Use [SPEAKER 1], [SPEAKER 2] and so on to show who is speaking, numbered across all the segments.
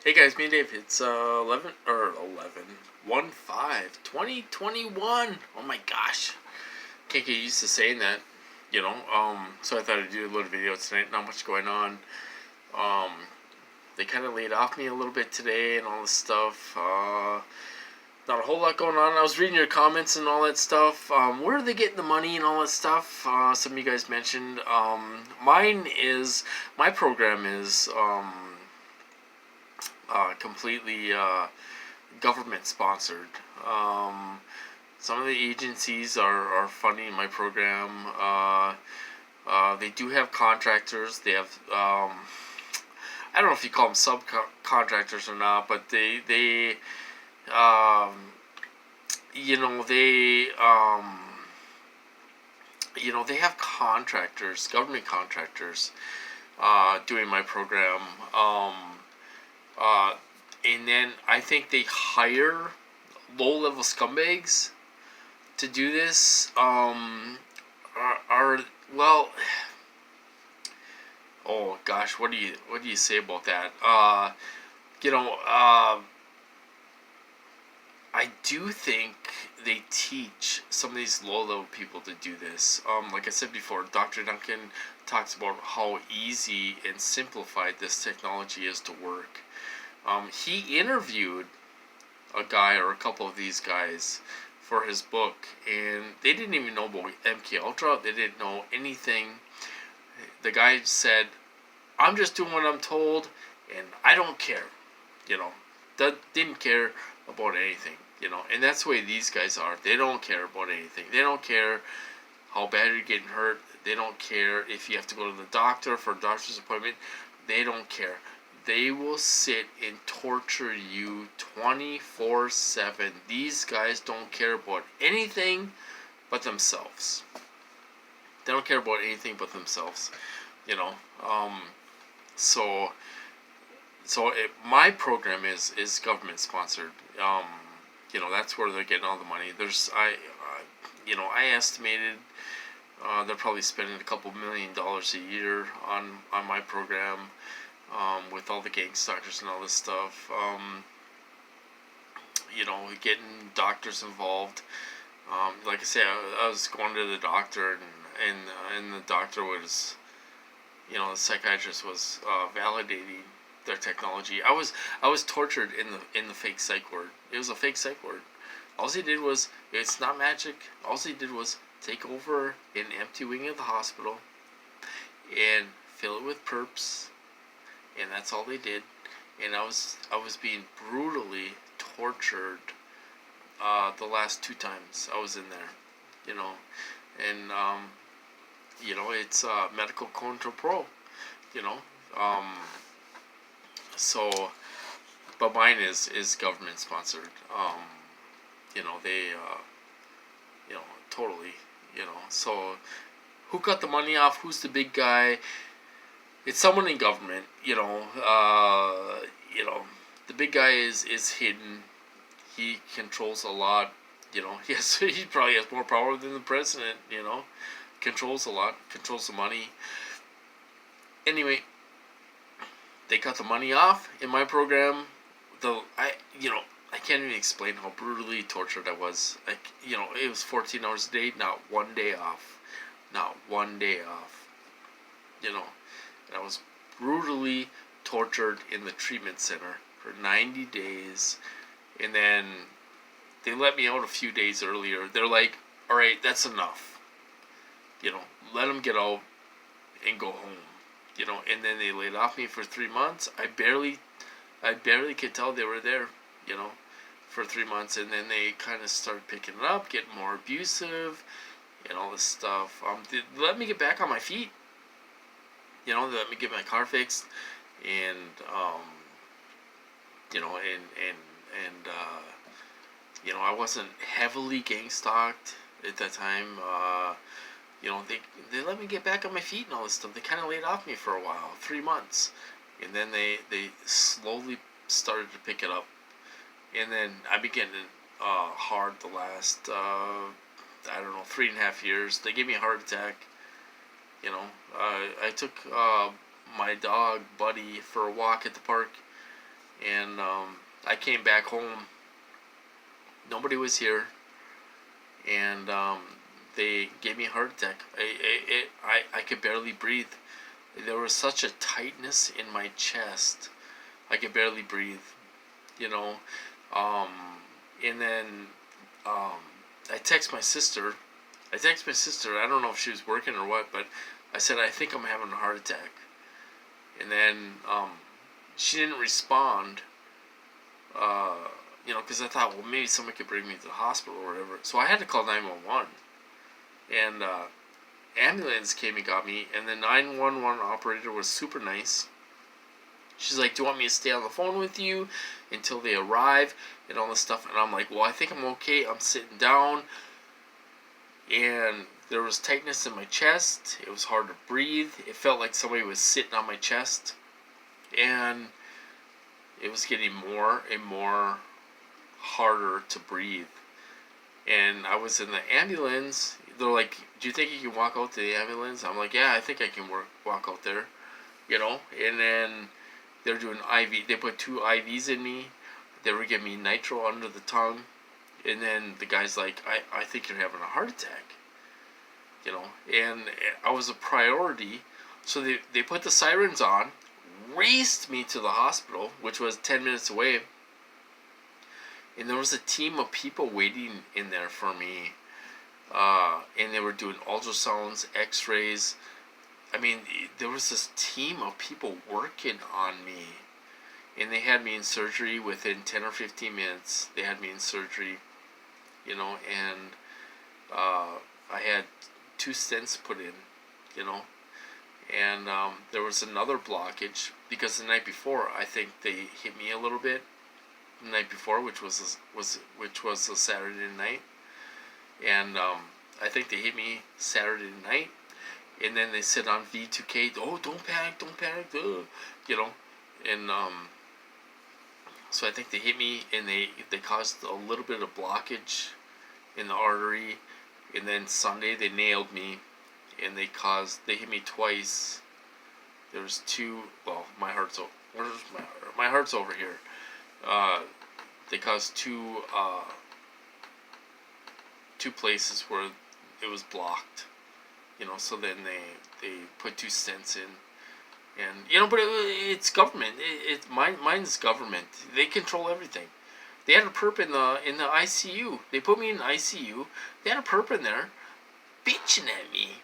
[SPEAKER 1] Hey guys, me and Dave. It's 11 or 11 1 5 2021. Oh my gosh. Can't get used to saying that, So I thought I'd do a little video tonight. Not much going on. Um they kind of laid off me a little bit today and all this stuff. Not a whole lot going on. I was reading your comments and all that stuff. Where are they getting the money and all that stuff? Some of you guys mentioned. My program is completely government sponsored. Some of the agencies are funding my program. They do have contractors. They have I don't know if you call them subcontractors or not, but they um, you know they they have contractors, government contractors, doing my program. Uh, and then I think they hire low-level scumbags to do this. Are well, oh gosh, what do you say about that? You know, I do think they teach some of these low-level people to do this. Like I said before, Dr. Duncan talks about how easy and simplified this technology is to work. He interviewed a guy or a couple of these guys for his book, and they didn't even know about MK Ultra. They didn't know anything. The guy said, "I'm just doing what I'm told, and I don't care." You know, that didn't care about anything. And that's the way these guys are. They don't care about anything. They don't care how bad you're getting hurt. They don't care if you have to go to the doctor for a doctor's appointment. They don't care. They will sit and torture you 24/7. These guys don't care about anything but themselves. They don't care about anything but themselves. You know. So my program is government sponsored. That's where they're getting all the money. I estimated they're probably spending a couple $1 million a year on my program, with all the gang stalkers and all this stuff. Getting doctors involved. Like I say, I was going to the doctor, and the doctor was, the psychiatrist was validating their technology. I was tortured in the fake psych ward. It was a fake psych ward. All he did was, it's not magic. All he did was take over an empty wing of the hospital and fill it with perps, and that's all they did. And I was being brutally tortured the last two times I was in there, and it's medical control pro, you know, um, so, but mine is government sponsored. They totally, so who cut the money off? Who's the big guy? It's someone in government. The big guy is hidden. He controls a lot. He probably has more power than the president. Controls a lot. Controls the money. Anyway, they cut the money off in my program. I can't even explain how brutally tortured I was. It was 14 hours a day, not one day off. Not one day off. And I was brutally tortured in the treatment center for 90 days. And then they let me out a few days earlier. They're like, all right, that's enough. Let them get out and go home. And then they laid off me for 3 months. I barely could tell they were there, for 3 months. And then they kind of started picking it up, getting more abusive, and all this stuff. They let me get back on my feet. They let me get my car fixed, and I wasn't heavily gang stalked at that time. They let me get back on my feet and all this stuff. They kind of laid off me for a while, 3 months, and then they slowly started to pick it up, and then I began to hard the last 3.5 years. They gave me a heart attack. I took my dog Buddy for a walk at the park, And I came back home. Nobody was here, and they gave me a heart attack. I could barely breathe. There was such a tightness in my chest. I could barely breathe. You know, um, and then um, I text my sister. I don't know if she was working or what, but I said, I think I'm having a heart attack. And then she didn't respond, because I thought, well, maybe somebody could bring me to the hospital or whatever. So I had to call 911. And ambulance came and got me, and the 911 operator was super nice. She's like, do you want me to stay on the phone with you until they arrive and all this stuff? And I'm like, well, I think I'm okay. I'm sitting down, and there was tightness in my chest. It was hard to breathe. It felt like somebody was sitting on my chest, and it was getting more and more harder to breathe. And I was in the ambulance. They're like, do you think you can walk out to the ambulance? I'm like, yeah, I think I can walk out there, And then they're doing IV. They put 2 IVs in me. They were giving me nitro under the tongue. And then the guy's like, I think you're having a heart attack. And I was a priority. So they put the sirens on, raced me to the hospital, which was 10 minutes away. And there was a team of people waiting in there for me. And they were doing ultrasounds, x-rays. I mean, there was this team of people working on me. And they had me in surgery within 10 or 15 minutes. They had me in surgery, and I had 2 stents put in, And there was another blockage because the night before, I think they hit me a little bit. The night before, which was a Saturday night, and I think they hit me Saturday night, and then they said on V2K, oh, don't panic, and so I think they hit me, and they caused a little bit of blockage in the artery, and then Sunday they nailed me, and they hit me twice. There was 2. Well, my heart's over here. They caused 2 places where it was blocked, so then they put 2 stents in, and but it's government. Mine's government. They control everything. They had a perp in the ICU. They put me in the ICU. They had a perp in there, bitching at me.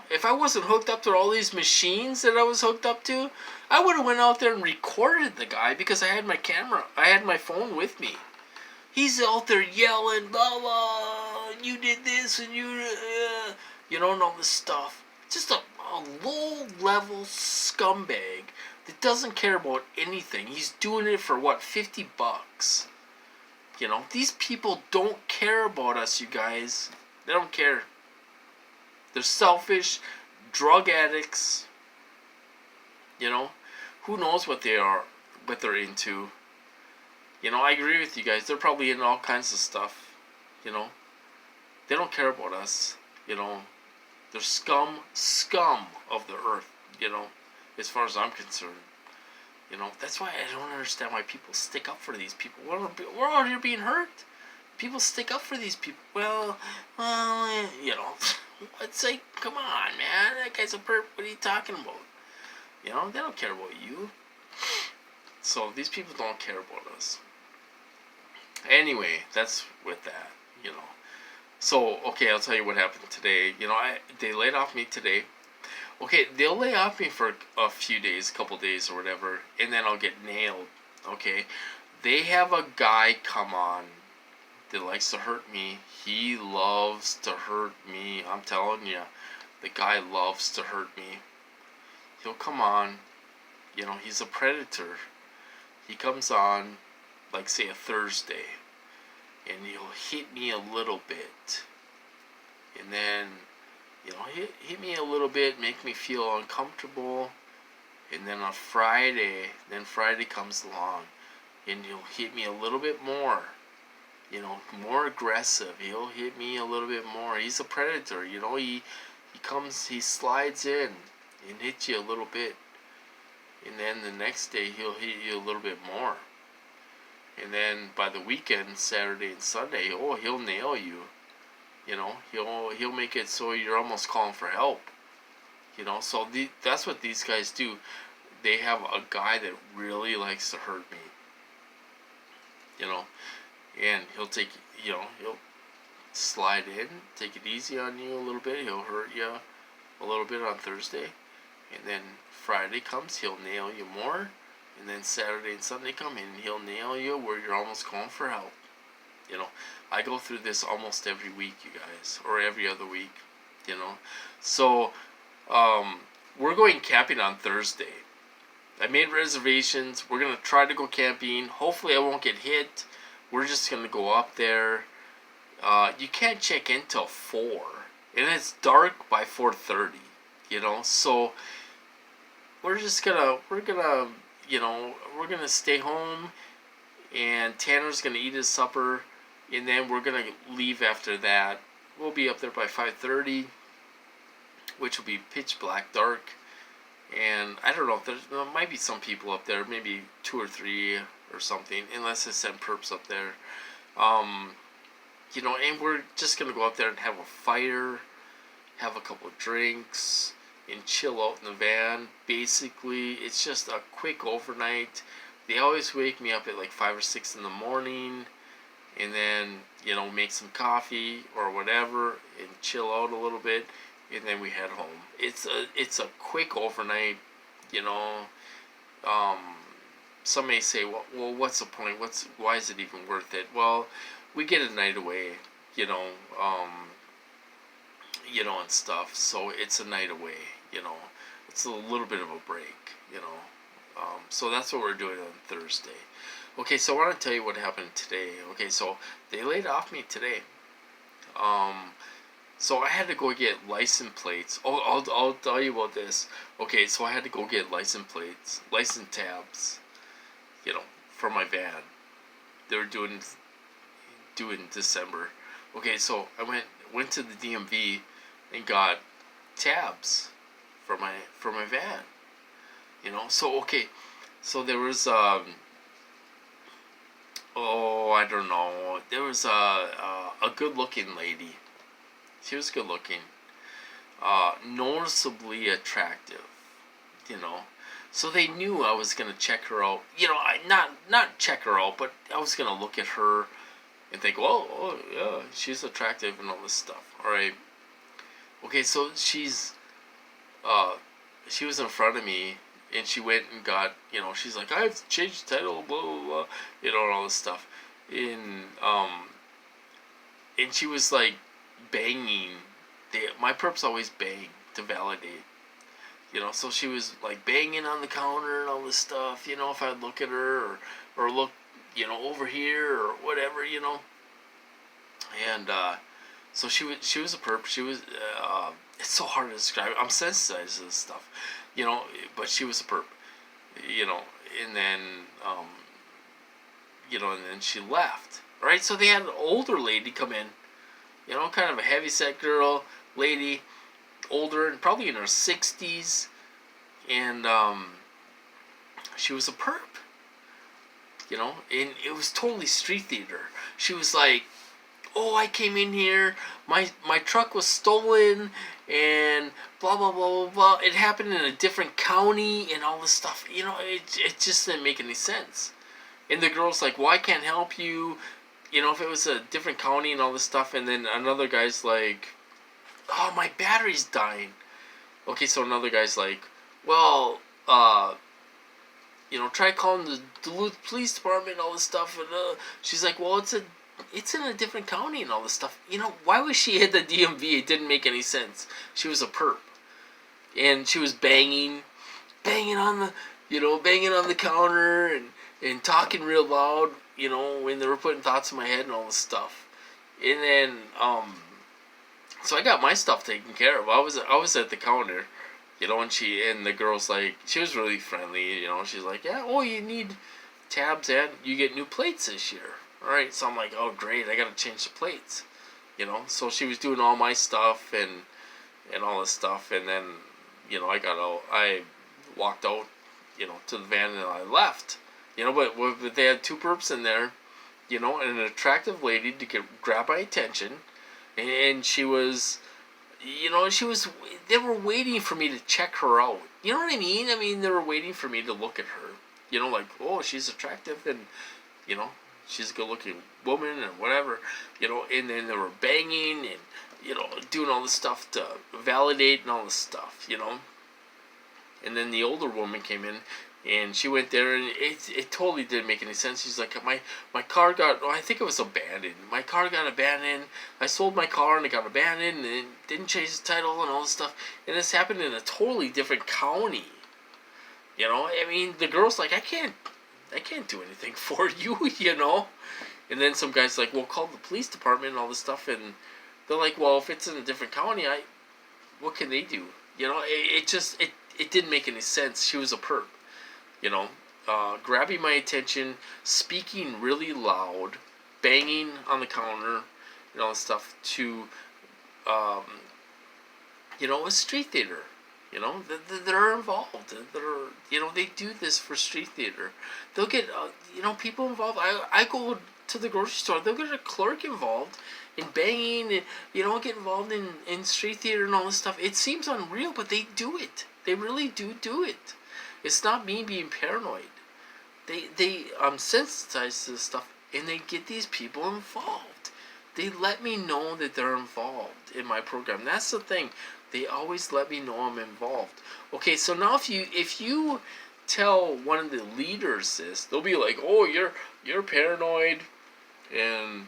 [SPEAKER 1] If I wasn't hooked up to all these machines that I was hooked up to, I would have went out there and recorded the guy because I had my camera. I had my phone with me. He's out there yelling, blah, blah, you did this and and all this stuff. Just a low-level scumbag that doesn't care about anything. He's doing it for, what, $50? These people don't care about us, you guys. They don't care. They're selfish, drug addicts. Who knows what they are, what they're into. I agree with you guys. They're probably in all kinds of stuff. They don't care about us. They're scum of the earth. As far as I'm concerned. That's why I don't understand why people stick up for these people. We're out here being hurt. People stick up for these people. Well, it's like, come on, man. That guy's a perp. What are you talking about? They don't care about you. So these people don't care about us. Anyway, that's with that, So, okay, I'll tell you what happened today. They laid off me today. Okay, they'll lay off me for a few days, couple days or whatever, and then I'll get nailed. Okay? They have a guy come on that likes to hurt me. He loves to hurt me. I'm telling you, the guy loves to hurt me. He'll come on. He's a predator. He comes on, like, say, a Thursday, and he'll hit me a little bit. And then, hit me a little bit, make me feel uncomfortable. And then on Friday comes along, and he'll hit me a little bit more. More aggressive. He'll hit me a little bit more. He's a predator, he slides in and hits you a little bit. and then the next day he'll hit you a little bit more. And then by the weekend, Saturday and Sunday, oh, he'll nail you. You know, he'll make it so you're almost calling for help. You know, so that's what these guys do. They have a guy that really likes to hurt me. You know, and he'll take, he'll slide in, take it easy on you a little bit. He'll hurt you a little bit on Thursday, and then Friday comes, he'll nail you more, and then Saturday and Sunday come, and he'll nail you where you're almost calling for help. You know, I go through this almost every week, you guys, or every other week. You know, so we're going camping on Thursday. I made reservations. We're gonna try to go camping. Hopefully, I won't get hit. We're just gonna go up there. You can't check in till 4, and it's dark by 4:30. You know, so we're gonna stay home, and Tanner's gonna eat his supper, and then we're gonna leave after that. We'll be up there by 5:30, which will be pitch black dark. And I don't know, there might be some people up there, maybe 2 or 3 or something, unless I send perps up there. You know, and we're just going to go up there and have a fire, have a couple of drinks, and chill out in the van. Basically, it's just a quick overnight. They always wake me up at like 5 or 6 in the morning, and then, you know, make some coffee or whatever, and chill out a little bit. And then we head home. It's a quick overnight, you know. Some may say, well, what's the point? Why is it even worth it? Well, we get a night away, you know, and stuff. So it's a night away, you know. It's a little bit of a break, you know. So that's what we're doing on Thursday. Okay, so I want to tell you what happened today. Okay, so they laid off me today. So I had to go get license plates. Oh, I'll tell you about this. Okay, so I had to go get license plates, license tabs, you know, for my van. They were due in December. Okay, so I went to the DMV and got tabs for my van. You know, so okay, so there was I don't know. There was a good-looking lady. She was good looking, noticeably attractive, you know. So they knew I was gonna check her out. You know, not check her out, but I was gonna look at her and think, oh yeah, she's attractive and all this stuff. All right. Okay, so she was in front of me, and she went and got, you know, she's like, I've changed the title, blah blah blah, you know, and all this stuff, and she was like banging. My perps always bang to validate, you know, so she was like banging on the counter and all this stuff, you know, if I'd look at her or look, you know, over here or whatever, you know. And so she was a perp. She was it's so hard to describe. I'm sensitized to this stuff, you know, but she was a perp, you know. And then you know, and then she left, right? So they had an older lady come in, you know, kind of a heavyset girl, lady, older, and probably in her 60s, and she was a perp, you know, and it was totally street theater. She was like, oh, I came in here, my truck was stolen, and blah, blah, blah, blah, blah. It happened in a different county, and all this stuff, you know, it just didn't make any sense. And the girl's like, well, I can't help you, you know, if it was a different county and all this stuff. And then another guy's like, oh, my battery's dying. Okay, so another guy's like, well, you know, try calling the Duluth Police Department and all this stuff. And she's like, well, it's in a different county and all this stuff. You know, why was she at the DMV? It didn't make any sense. She was a perp. And she was banging on the counter and talking real loud, you know, when they were putting thoughts in my head and all this stuff. And then, so I got my stuff taken care of. I was at the counter, you know, and the girl's like, she was really friendly, you know, she's like, yeah, oh, you need tabs and you get new plates this year. Alright, so I'm like, oh, great, I gotta change the plates, you know. So she was doing all my stuff and all this stuff, and then, you know, I walked out, to the van, and I left. But they had two perps in there, and an attractive lady to grab my attention, and she was, they were waiting for me to check her out. You know what I mean? I mean, they were waiting for me to look at her. Like, oh, she's attractive, and, she's a good-looking woman, and whatever, and then they were banging, and, doing all this stuff to validate and all this stuff, And then the older woman came in, and she went there, and it totally didn't make any sense. She's like, my car got, I think it was abandoned. My car got abandoned. I sold my car, and it got abandoned, and it didn't change the title and all this stuff. And this happened in a totally different county. I mean, the girl's like, I can't do anything for you, And then some guy's like, well, call the police department and all this stuff, and they're like, well, if it's in a different county, what can they do? It didn't make any sense. She was a perp, grabbing my attention, speaking really loud, banging on the counter, and all this stuff to, a street theater. They're involved. They do this for street theater. They'll get, people involved. I go to the grocery store. They'll get a clerk involved in banging and, get involved in street theater and all this stuff. It seems unreal, but they do it. They really do it. It's not me being paranoid. They sensitized to this stuff, and they get these people involved. They let me know that they're involved in my program. That's the thing. They always let me know I'm involved. Okay, so now if you tell one of the leaders this, they'll be like, oh, you're paranoid, and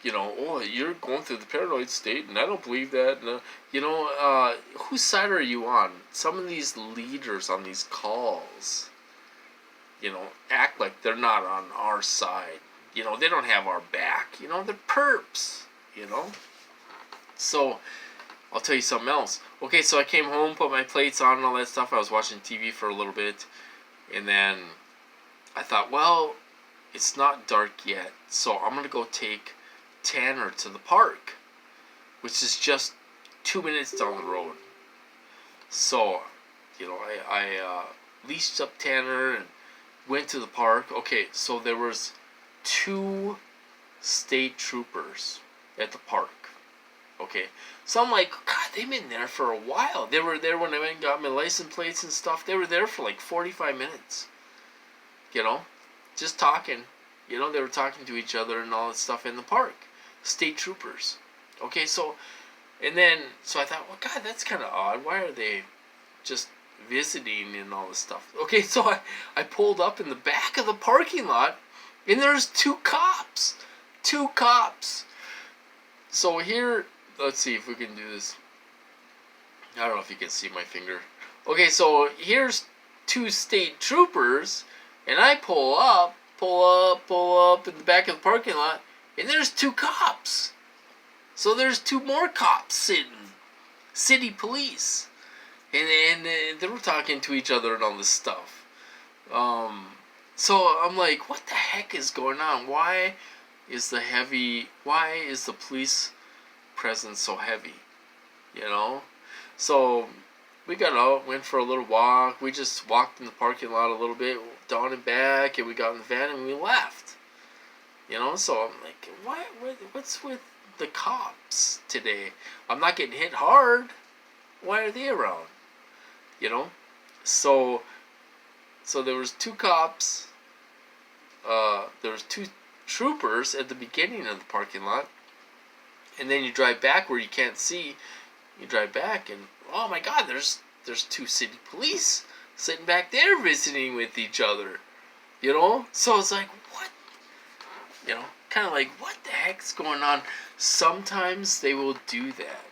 [SPEAKER 1] oh, you're going through the paranoid state, and I don't believe that. And, whose side are you on? Some of these leaders on these calls, act like they're not on our side. They don't have our back. They're perps. So, I'll tell you something else. Okay, so I came home, put my plates on and all that stuff. I was watching TV for a little bit. And then I thought, well, it's not dark yet. So I'm going to go take Tanner to the park, which is just 2 minutes down the road. So, I leashed up Tanner and went to the park. Okay, so there was 2 state troopers at the park. Okay, so I'm like, God, they've been there for a while. They were there when I went and got my license plates and stuff. They were there for like 45 minutes. Just talking. They were talking to each other and all that stuff in the park. State troopers. Okay, so I thought, well, God, that's kind of odd. Why are they just visiting and all this stuff? Okay, so I pulled up in the back of the parking lot, and there's 2 cops. 2 cops. So here, let's see if we can do this. I don't know if you can see my finger. Okay, so here's 2 state troopers, and I pull up in the back of the parking lot, and there's 2 cops. So there's 2 more cops sitting. City police. And they were talking to each other and all this stuff. So I'm like, what the heck is going on? Why is the police presence so heavy? So we got out, went for a little walk. We just walked in the parking lot a little bit, down and back, and we got in the van and we left. So I'm like, what's with the cops today? I'm not getting hit hard. Why are they around? So there was 2 cops. There was 2 troopers at the beginning of the parking lot, and then you drive back where you can't see. You drive back, and oh my God, there's 2 city police sitting back there visiting with each other. So it's like, what? Kind of like, what the heck's going on? Sometimes they will do that,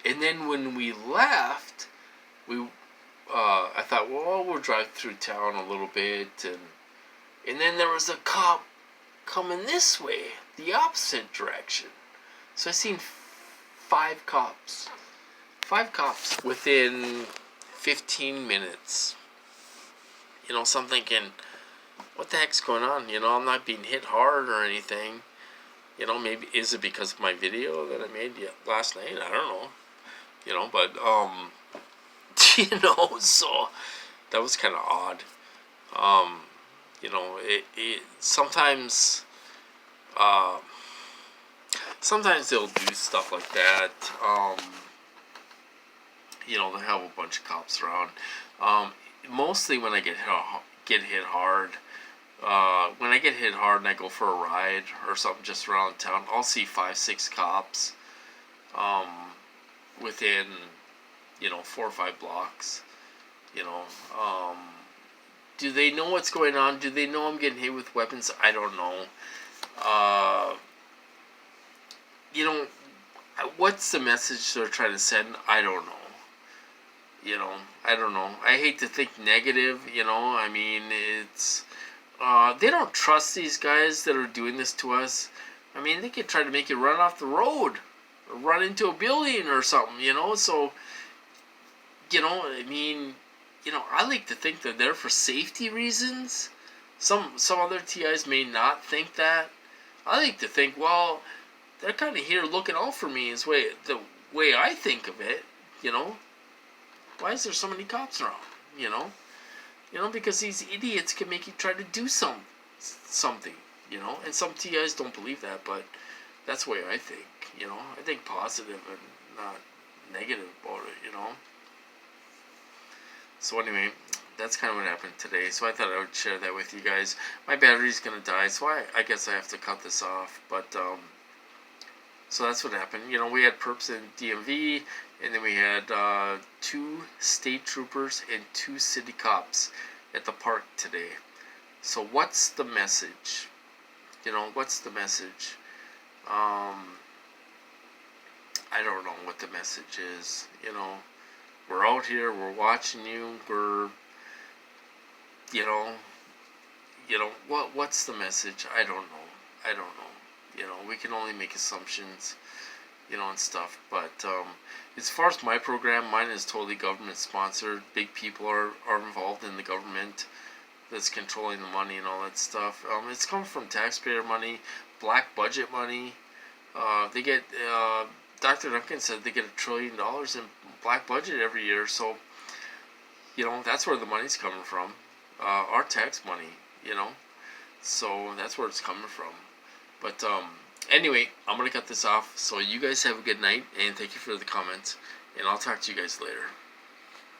[SPEAKER 1] and then when we left, I thought, well, we'll drive through town a little bit, and then there was a cop coming this way, the opposite direction. So I seen 5 cops. 5 cops within 15 minutes. So I'm thinking, what the heck's going on? I'm not being hit hard or anything. Maybe, is it because of my video that I made last night? I don't know. But, so that was kind of odd. Um, sometimes, uh, sometimes they'll do stuff like that. They have a bunch of cops around. Um, Mostly when I get hit hard. When I get hit hard and I go for a ride or something just around town, I'll see 5, 6 cops um, within 4 or 5 blocks. You know, um, do they know what's going on? Do they know I'm getting hit with weapons? I don't know. Uh, you know, what's the message they're trying to send? I don't know. I don't know. I hate to think negative. I mean, it's they don't trust these guys that are doing this to us. I mean, they could try to make you run off the road, or run into a building or something. So I mean, I like to think they're there for safety reasons. Some other TIs may not think that. I like to think, well, they're kind of here looking out for me. Is the way I think of it. You know, why is there so many cops around? You know, because these idiots can make you try to do something. And some TIs don't believe that, but that's the way I think. I think positive and not negative about it. So anyway, that's kind of what happened today. So I thought I would share that with you guys. My battery's gonna die, so I guess I have to cut this off. But so that's what happened. We had perps in DMV, and then we had 2 state troopers and 2 city cops at the park today. So what's the message? What's the message? I don't know what the message is. We're out here, we're watching you, we're, what's the message? I don't know. We can only make assumptions, and stuff. But as far as my program, mine is totally government sponsored. Big people are involved in the government that's controlling the money and all that stuff. It's coming from taxpayer money, black budget money. They get, Dr. Duncan said they get $1 trillion in black budget every year. So, that's where the money's coming from. Our tax money, So that's where it's coming from. But anyway, I'm going to cut this off. So you guys have a good night, and thank you for the comments. And I'll talk to you guys later.